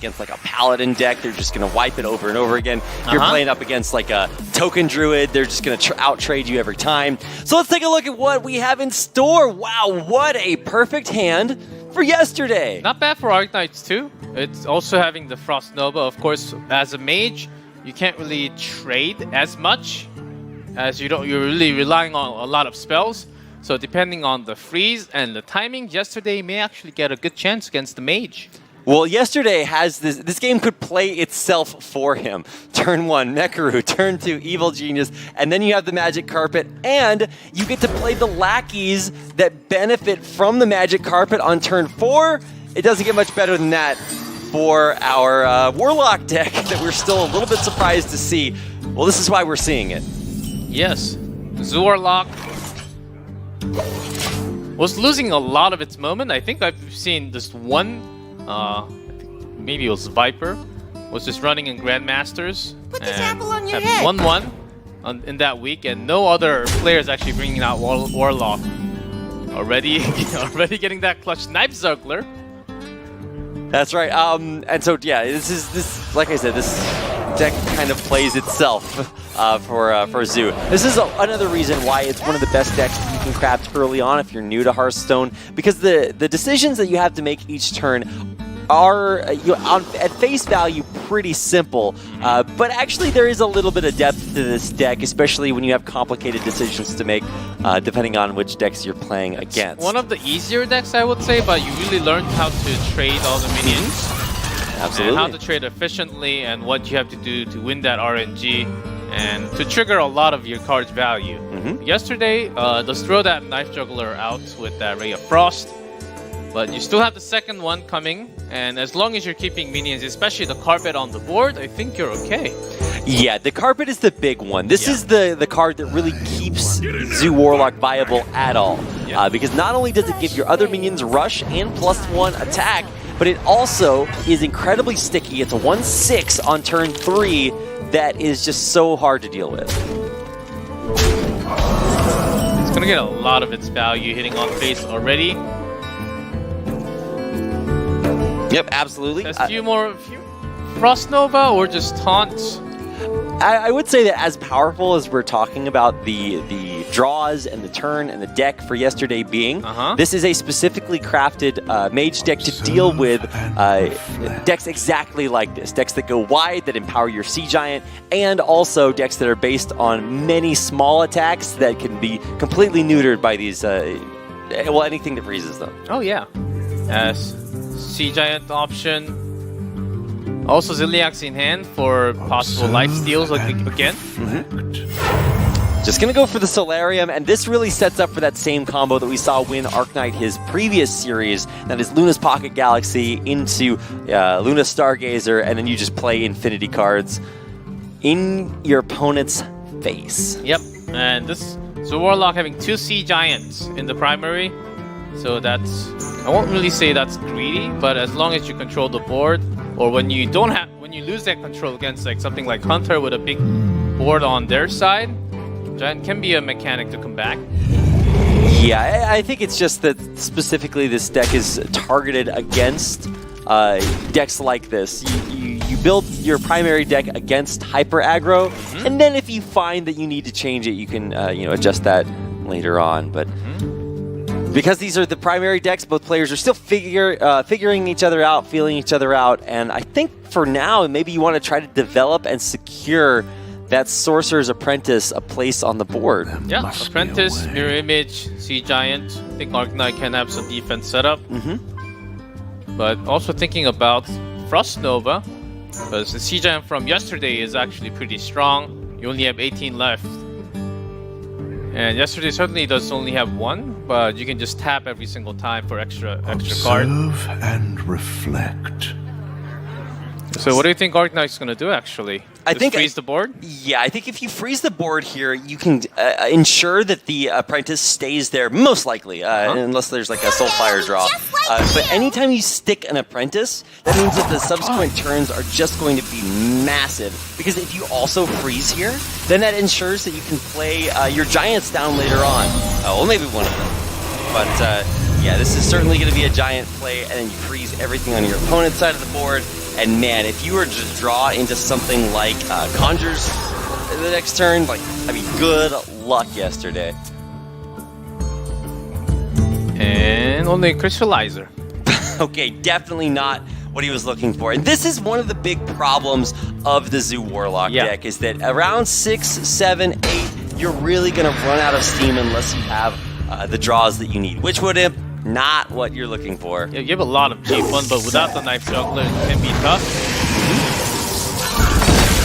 against like a Paladin deck, they're just going to wipe it over and over again. If you're playing up against like a Token Druid, they're just going to out-trade you every time. So let's take a look at what we have in store. Wow, what a perfect hand for yesterday. Not bad for Arknights too. It's also having the Frost Nova. Of course, as a mage, you can't really trade as much as you're really relying on a lot of spells. So depending on the freeze and the timing, yesterday may actually get a good chance against the mage. Well, yesterday has this game could play itself for him. Turn 1, Mekaru. Turn 2, Evil Genius. And then you have the Magic Carpet. And you get to play the lackeys that benefit from the Magic Carpet on turn 4. It doesn't get much better than that for our Warlock deck that we're still a little bit surprised to see. Well, this is why we're seeing it. Yes. Warlock was losing a lot of its moment. I think I've seen just one, I think maybe it was Viper, was just running in Grandmasters. Put this apple on your had head. 1-1 in that week, and no other players actually bringing out Warlock. Already getting that clutch Knife Zuggler. That's right. And so yeah, this like I said, this deck kind of plays itself for Zoo. This is another reason why it's one of the best decks that you can craft early on if you're new to Hearthstone, because the decisions that you have to make each turn are at face value pretty simple, but actually there is a little bit of depth to this deck, especially when you have complicated decisions to make depending on which decks you're playing against. One of the easier decks, I would say, but you really learned how to trade all the minions. Absolutely. And how to trade efficiently and what you have to do to win that RNG and to trigger a lot of your card's value. Yesterday, just throw that Knife Juggler out with that Ray of Frost. But you still have the second one coming, and as long as you're keeping minions, especially the carpet on the board, I think you're okay. Yeah, the carpet is the big one. This is the card that really keeps Zoo Warlock viable at all. Because not only does it give your other minions rush and +1 attack, but it also is incredibly sticky. It's a 1/6 on turn 3 that is just so hard to deal with. It's going to get a lot of its value hitting on face already. Yep, absolutely. A few more Frost Nova or just taunts. I would say that as powerful as we're talking about the draws and the turn and the deck for yesterday being, this is a specifically crafted mage deck to deal with decks exactly like this. Decks that go wide, that empower your Sea Giant, and also decks that are based on many small attacks that can be completely neutered by these, well, anything that freezes them. Oh yeah. Sea Giant option. Also Ziliax in hand for possible life steals again. Just gonna go for the Solarium, and this really sets up for that same combo that we saw win Arknight his previous series. That is Luna's Pocket Galaxy into Luna Stargazer, and then you just play infinity cards in your opponent's face. Yep, and this Warlock having 2 Sea Giants in the primary. So that's, I won't really say that's greedy, but as long as you control the board, or when you lose that control against like something like Hunter with a big board on their side, Giant can be a mechanic to come back. Yeah, I think it's just that specifically this deck is targeted against decks like this. You build your primary deck against hyper aggro, and then if you find that you need to change it, you can adjust that later on. But because these are the primary decks, both players are still figuring each other out, feeling each other out, and I think for now, maybe you want to try to develop and secure that Sorcerer's Apprentice a place on the board. Yeah, Apprentice, Mirror Image, Sea Giant. I think Arknight can have some defense set up. But also thinking about Frost Nova, because the Sea Giant from yesterday is actually pretty strong. You only have 18 left. And yesterday certainly does only have 1, but you can just tap every single time for extra card. Observe and reflect. So what do you think Arknight's going to do actually? I think freeze the board? Yeah, I think if you freeze the board here, you can ensure that the Apprentice stays there, most likely, unless there's like a Soulfire draw. But anytime you stick an Apprentice, that means that the subsequent turns are just going to be massive. Because if you also freeze here, then that ensures that you can play your Giants down later on. Well, maybe one of them. But yeah, this is certainly going to be a Giant play, and then you freeze everything on your opponent's side of the board. And man, if you were to draw into something like Conjures the next turn, like, I mean, good luck yesterday. And only Crystallizer. Okay, definitely not what he was looking for. And this is one of the big problems of the Zoo Warlock deck, is that around 6, 7, 8, you're really going to run out of steam unless you have the draws that you need. Which would Imp, not what you're looking for. Yeah, you have a lot of G1, but without the Knife Juggler, it can be tough.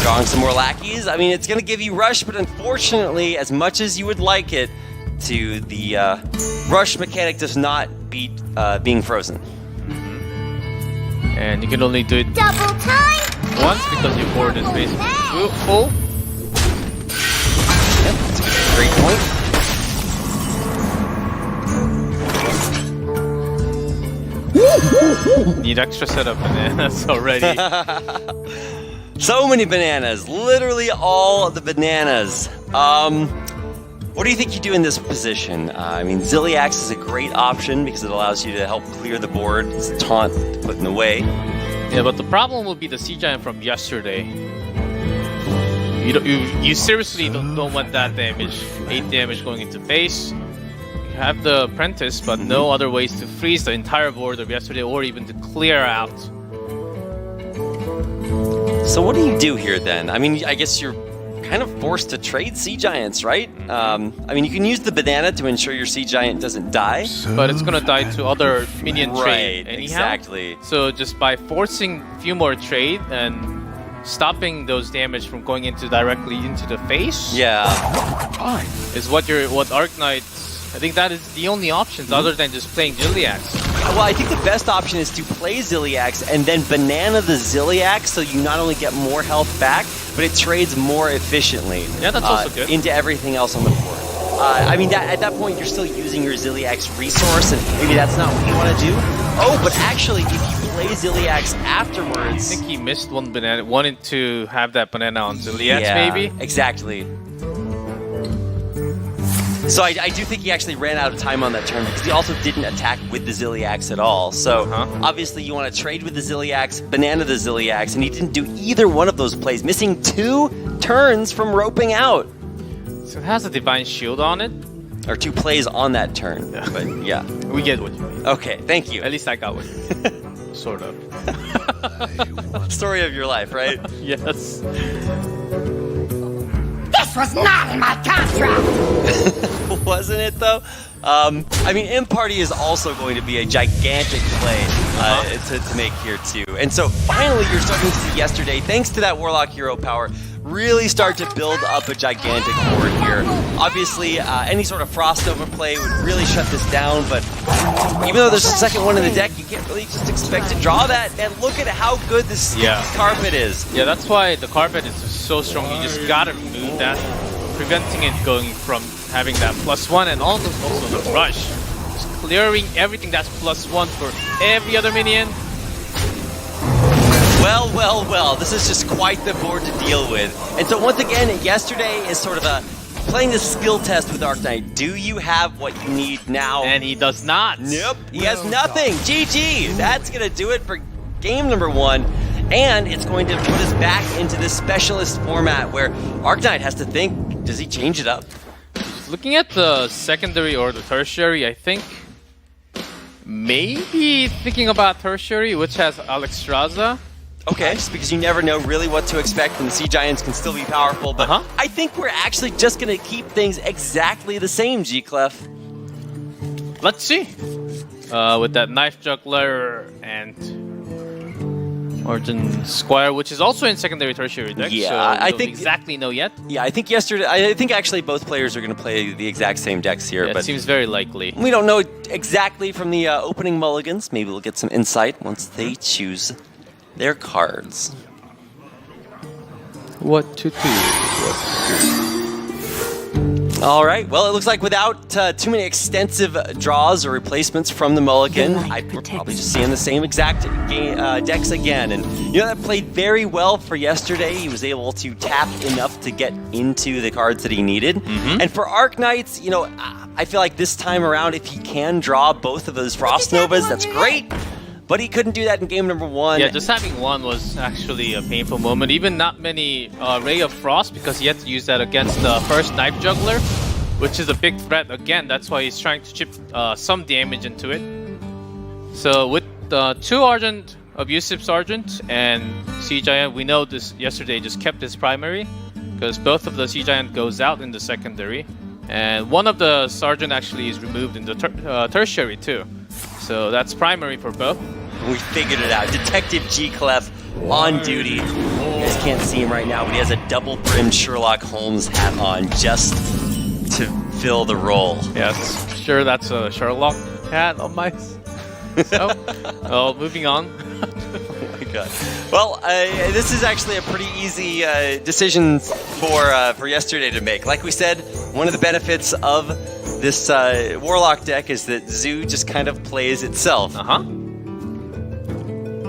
Drawing some more lackeys. I mean, it's going to give you Rush, but unfortunately, as much as you would like it, to the Rush mechanic does not beat being frozen. And you can only do it Double time! once because your board is basically full. Yep, that's a great point. Need extra set of bananas already. So many bananas, literally all the bananas. What do you think you do in this position? I mean, Ziliax is a great option because it allows you to help clear the board. It's a taunt to put in the way. Yeah, but the problem will be the Sea Giant from yesterday. You seriously don't want that damage. 8 damage going into base. You have the Apprentice, but no other ways to freeze the entire board of yesterday or even to clear out. So what do you do here then? I mean, I guess you're kind of forced to trade Sea Giants, right? I mean, you can use the banana to ensure your Sea Giant doesn't die. But it's gonna die to other minion Right, trade anyhow. exactly. So just by forcing a few more trade and stopping those damage from going directly into the face, is what Arknights. I think that is the only options other than just playing Ziliax. Well, I think the best option is to play Ziliax and then banana the Ziliax so you not only get more health back, but it trades more efficiently. Yeah, that's also good. Into everything else on the board. I mean, at that point, you're still using your Ziliax resource, and maybe that's not what you want to do. Oh, but actually, if you play Ziliax afterwards... I think he missed one banana, wanted to have that banana on Ziliax, maybe? Exactly. So I do think he actually ran out of time on that turn because he also didn't attack with the Ziliax at all. So obviously you want to trade with the Ziliax, banana the Ziliax, and he didn't do either one of those plays, missing 2 turns from roping out. So it has a Divine Shield on it. Or 2 plays on that turn, but yeah. We get what you mean. Okay, thank you. At least I got what you mean. Sort of. Story of your life, right? Yes. This was not in my contract! Wasn't it, though? I mean, Imp Party is also going to be a gigantic play to make here, too. And so, finally, you're starting to see yesterday, thanks to that Warlock hero power, really start to build up a gigantic board here. Obviously, any sort of Frost Nova play would really shut this down, but even though there's a second one in the deck, you can't really just expect to draw that. And look at how good this carpet is. Yeah, that's why the carpet is just so strong. You just gotta remove that, preventing it going from having that +1 and also the rush. Just clearing everything that's +1 for every other minion. Well, well, well, this is just quite the board to deal with. And so once again, yesterday is sort of playing the skill test with Arknight. Do you have what you need now? And he does not. Nope, he has nothing. GG, that's gonna do it for game number 1. And it's going to put us back into this specialist format where Arknight has to think, does he change it up? Looking at the secondary or the tertiary, I think maybe thinking about tertiary, which has Alexstrasza. Okay, just because you never know really what to expect, and the Sea Giants can still be powerful, but I think we're actually just going to keep things exactly the same, G-Clef. Let's see. With that Knife Juggler and Origin Squire, which is also in secondary tertiary deck, yeah, so I think exactly know yet. Yeah, I think actually both players are going to play the exact same decks here, Yeah, but it seems very likely. we don't know exactly from the opening mulligans. Maybe we'll get some insight once they choose their cards. What to do? All right, well, it looks like without too many extensive draws or replacements from the mulligan, we're probably just seeing the same exact decks again. And you know, that played very well for yesterday. He was able to tap enough to get into the cards that he needed. And for Arknights, you know, I feel like this time around, if he can draw both of those Frost Novas, that's great. but he couldn't do that in game number 1. Yeah, just having one was actually a painful moment. Even not many Ray of Frost, because he had to use that against the first Knife Juggler, which is a big threat. Again, that's why he's trying to chip some damage into it. So with 2 Argent, Abusive Sergeant, and Sea Giant, we know this yesterday just kept his primary, because both of the Sea Giant goes out in the secondary, and one of the Sergeant actually is removed in the tertiary too. So that's primary for both. We figured it out. Detective G-Clef on duty. You guys can't see him right now, but he has a double-brimmed Sherlock Holmes hat on just to fill the role. Yes, sure, that's a Sherlock hat on my... So, well, moving on. Oh my god. Well, this is actually a pretty easy decision for yesterday to make. Like we said, one of the benefits of this Warlock deck is that Zoo just kind of plays itself.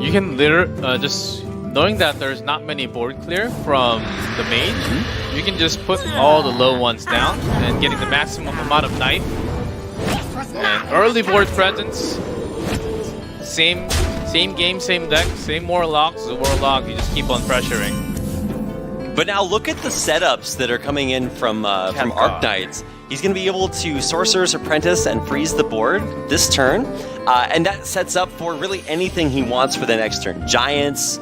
You can just knowing that there's not many board clear from the mage, you can just put all the low ones down and getting the maximum amount of knife. And early board presence. Same game, same deck, same Warlocks. The Warlock, you just keep on pressuring. But now look at the setups that are coming in from Arknights. He's going to be able to Sorcerer's Apprentice and freeze the board this turn. And that sets up for really anything he wants for the next turn. Giants,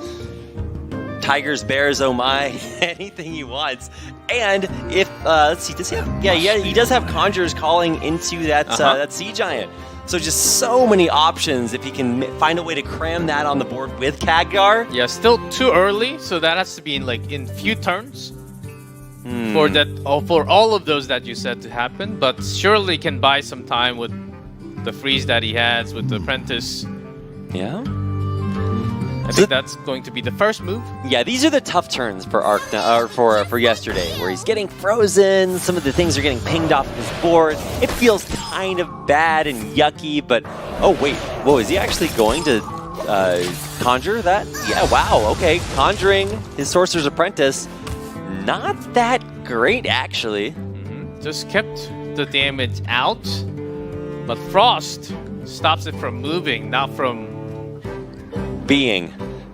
tigers, bears, oh my, anything he wants. And if, let's see, does he have, yeah, he does have Conjurer's Calling into that, that Sea Giant. So just so many options if he can find a way to cram that on the board with Khadgar. Yeah, still too early, so that has to be in few turns for that, for all of those that you said to happen. But surely can buy some time with the freeze that he has with the Apprentice. Yeah. I think that's going to be the first move. Yeah, these are the tough turns for for yesterday, where he's getting frozen. Some of the things are getting pinged off his board. It feels kind of bad and yucky, but oh wait, whoa, is he actually going to conjure that? Yeah, wow, okay, conjuring his Sorcerer's Apprentice. Not that great, actually. Just kept the damage out, but Frost stops it from moving, not from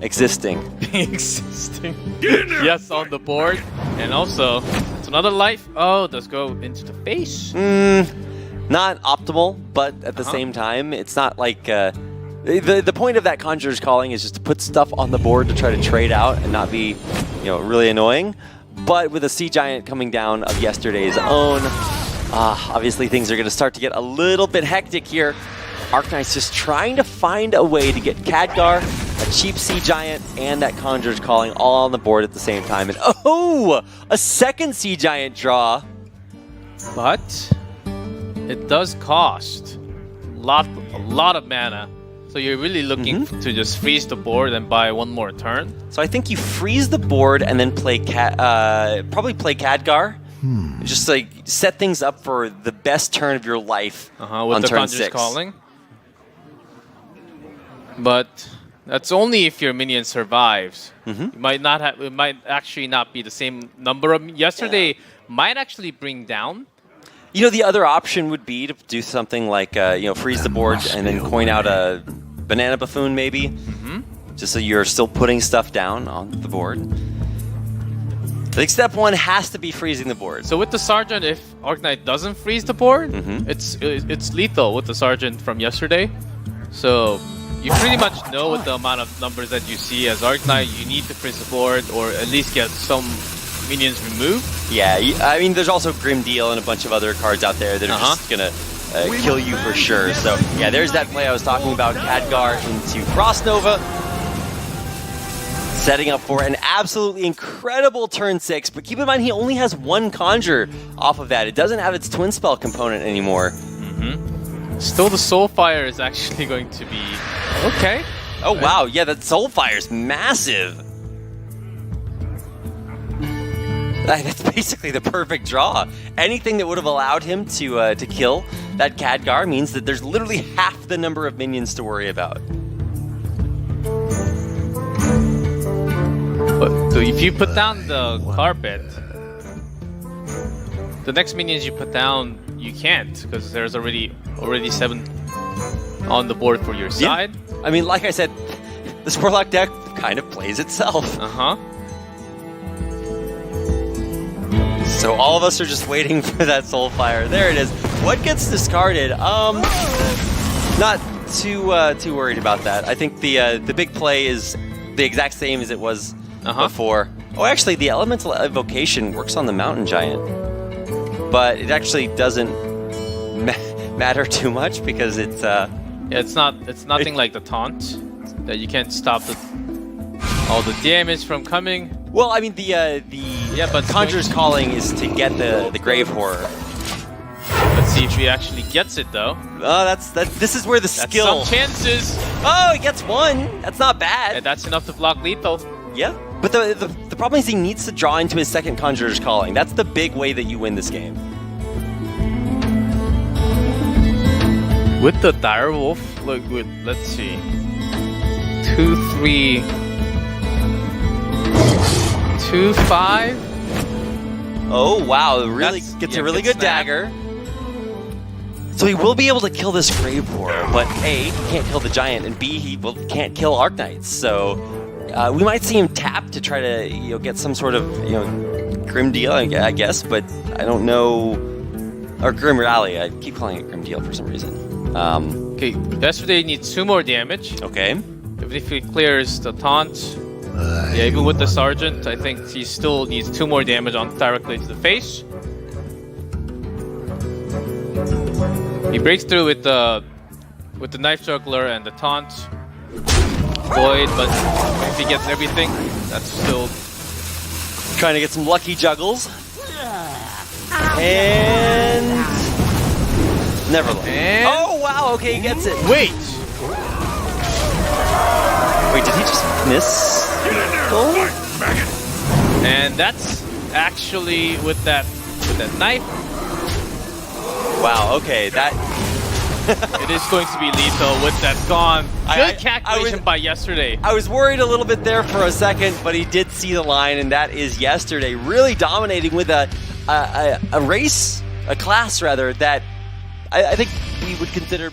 existing. Yes, on the board. And also, it's another life. Oh, does go into the face. Not optimal, but at the same time, it's not like... the point of that Conjurer's Calling is just to put stuff on the board to try to trade out and not be, really annoying. But with a Sea Giant coming down of yesterday's own, obviously things are going to start to get a little bit hectic here. Arknights just trying to find a way to get Khadgar, a cheap Sea Giant, and that Conjurer's Calling all on the board at the same time. And oh, a second Sea Giant draw. But it does cost a lot of mana. So you're really looking to just freeze the board and buy one more turn. So I think you freeze the board and then play probably play Khadgar. Just like set things up for the best turn of your life on the turn Conjurer's 6. Calling. But that's only if your minion survives. It might actually not be the same number of yesterday. Might actually bring down. The other option would be to do something like freeze the board and then coin out a Banana Buffoon maybe. Just so you're still putting stuff down on the board. I think step 1 has to be freezing the board. So with the Sergeant, if Arknight doesn't freeze the board, it's lethal with the Sergeant from yesterday. So you pretty much know with the amount of numbers that you see as Arknight, you need to freeze the board or at least get some minions removed. Yeah, I mean, there's also Grim Deal and a bunch of other cards out there that are just gonna kill you for sure. So yeah, there's that play I was talking about. Khadgar into Frost Nova, setting up for an absolutely incredible turn 6. But keep in mind, he only has one Conjure off of that. It doesn't have its Twin Spell component anymore. Still, the Soulfire is actually going to be okay. Oh wow, yeah, that Soulfire is massive. That's basically the perfect draw. Anything that would have allowed him to kill that Khadgar means that there's literally half the number of minions to worry about. But so if you put down the carpet, the next minions you put down, you can't because there's already 7 on the board for your side. I mean, like I said, this Warlock deck kind of plays itself. Uh-huh. So all of us are just waiting for that Soulfire. There it is. What gets discarded? Not too worried about that. I think the big play is the exact same as it was before. Oh, actually, the Elemental Evocation works on the Mountain Giant, but it actually doesn't matter too much because it's yeah, it's nothing like the taunt that you can't stop all the damage from coming. Well, I mean but Conjurer's Calling is to get the Grave Horror. Let's see if he actually gets it though. Oh, this is where the skill. Some chances. Oh, he gets one. That's not bad. And that's enough to block lethal. Yeah, but the problem is he needs to draw into his second Conjurer's Calling. That's the big way that you win this game. With the Direwolf, look, let's see. 2, 3, 2, 5. Oh wow, really gets a really good dagger. So he will be able to kill this Grave Horror, but A, he can't kill the Giant, and B, he can't kill Arknights. So we might see him tap to try to get some sort of Grim Deal, I guess, but I don't know. Or Grim Rally, I keep calling it Grim Deal for some reason. Okay, yesterday needs 2 more damage. Okay. Even if he clears the taunt, yeah, even with the Sergeant, I think he still needs 2 more damage on directly to the face. He breaks through with the Knife Juggler and the taunt. Void, but if he gets everything, that's still trying to get some lucky juggles. And Neverland. And oh wow, okay, he gets it. Wait, did he just miss? and that's actually with that knife. Wow, okay, that It is going to be lethal with that gone. Good calculation by yesterday. I was worried a little bit there for a second, but he did see the line, and that is yesterday. Really dominating with a race, a class rather, that I think we would consider